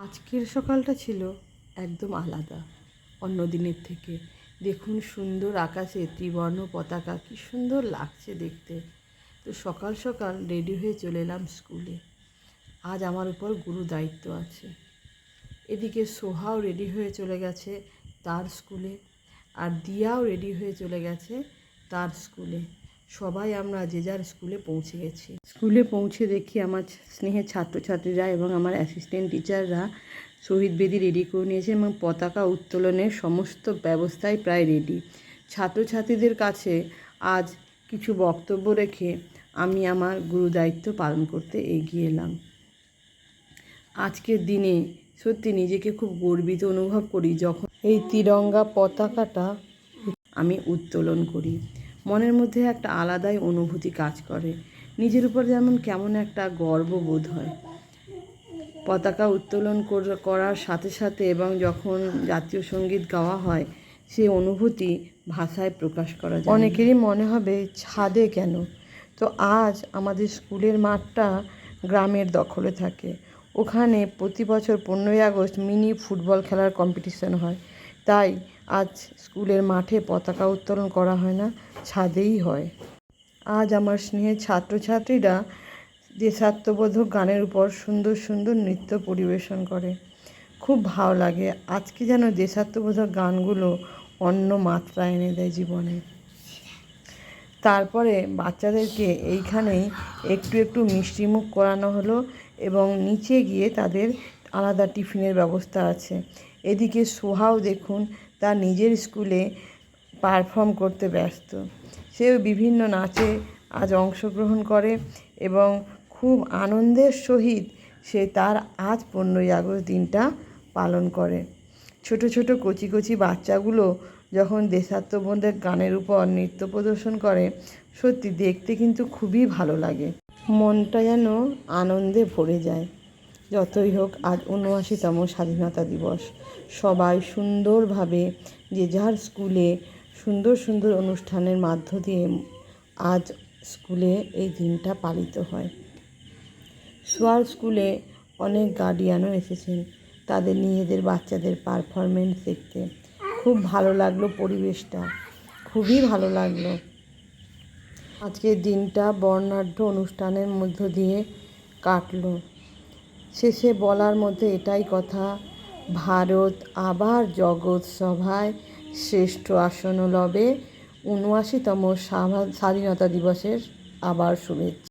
আজকের সকালটা ছিল একদম আলাদা অন্য দিনের থেকে। দেখুন সুন্দর আকাশে ত্রিবর্ণ পতাকা, কী সুন্দর লাগছে দেখতে। তো সকাল সকাল রেডি হয়ে চলে এলাম স্কুলে। আজ আমার উপর গুরু দায়িত্ব আছে। এদিকে সোহাও রেডি হয়ে চলে গেছে তার স্কুলে, আর দিয়াও রেডি হয়ে চলে গেছে তার স্কুলে। সবাই আমরা যে যার স্কুলে পৌঁছে গেছি। স্কুলে পৌঁছে দেখি আমার স্নেহের ছাত্রছাত্রীরা এবং আমার অ্যাসিস্ট্যান্ট টিচাররা শহীদ বেদি রেডি করে নিয়েছে এবং পতাকা উত্তোলনের সমস্ত ব্যবস্থাই প্রায় রেডি। ছাত্রছাত্রীদের কাছে আজ কিছু বক্তব্য রেখে আমি আমার গুরুদায়িত্ব পালন করতে এগিয়ে এলাম। আজকের দিনে সত্যি নিজেকে খুব গর্বিত অনুভব করি যখন এই তিরঙ্গা পতাকাটা আমি উত্তোলন করি। মনের মধ্যে একটা আলাদাই অনুভূতি কাজ করে, নিজের উপর যেমন কেমন একটা গর্ববোধ হয়। পতাকা উত্তোলন করার সাথে সাথে এবং যখন জাতীয় সঙ্গীত গাওয়া হয়, সেই অনুভূতি ভাষায় প্রকাশ করা যায়। অনেকেরই মনে হবে ছাদে কেন? তো আজ আমাদের স্কুলের মাঠটা গ্রামের দখলে থাকে। ওখানে প্রতি বছর 15ই আগস্ট মিনি ফুটবল খেলার কম্পিটিশন হয়। তাই আজ স্কুলের মাঠে পতাকা উত্তোলন করা হয় না, ছাদেই হয়। আজ আমার স্নেহের ছাত্রছাত্রীরা দেশাত্মবোধক গানের উপর সুন্দর সুন্দর নৃত্য পরিবেশন করে। খুব ভালো লাগে। আজকে যেন দেশাত্মবোধক গানগুলো অন্য মাত্রা এনে দেয় জীবনে। তারপরে বাচ্চাদেরকে এইখানেই একটু একটু মিষ্টিমুখ করানো হলো এবং নিচে গিয়ে তাদের আলাদা টিফিনের ব্যবস্থা আছে। এদিকে সোহাও দেখুন তার নিজের স্কুলে পারফর্ম করতে ব্যস্ত। সেও বিভিন্ন নাচে আজ অংশগ্রহণ করে এবং খুব আনন্দের সহিত সে তার আজ 15ই আগস্ট দিনটা পালন করে। ছোট ছোট কচি কচি বাচ্চাগুলো যখন দেশাত্মবোধক গানের উপর নৃত্য প্রদর্শন করে, সত্যি দেখতে কিন্তু খুবই ভালো লাগে। মনটা যেন আনন্দে ভরে যায়। যতই হোক আজ ৭৯তম স্বাধীনতা দিবস। সবাই সুন্দরভাবে যে যার স্কুলে সুন্দর সুন্দর অনুষ্ঠানের মধ্য দিয়ে আজ স্কুলে এই দিনটা পালিত হয়। সোয়ার স্কুলে অনেক গার্ডিয়ানও এসেছেন তাদের নিজেদের বাচ্চাদের পারফরমেন্স দেখতে। খুব ভালো লাগলো পরিবেশটা, খুবই ভালো লাগলো। আজকের দিনটা বর্ণাঢ্য অনুষ্ঠানের মধ্য দিয়ে কাটলো। শেষে বলার মধ্যে এটাই কথা, ভারত আবার জগৎ সভায় শ্রেষ্ঠ আসন লবে। ৭৯তম স্বাধীনতা দিবসের আবার শুভেচ্ছা।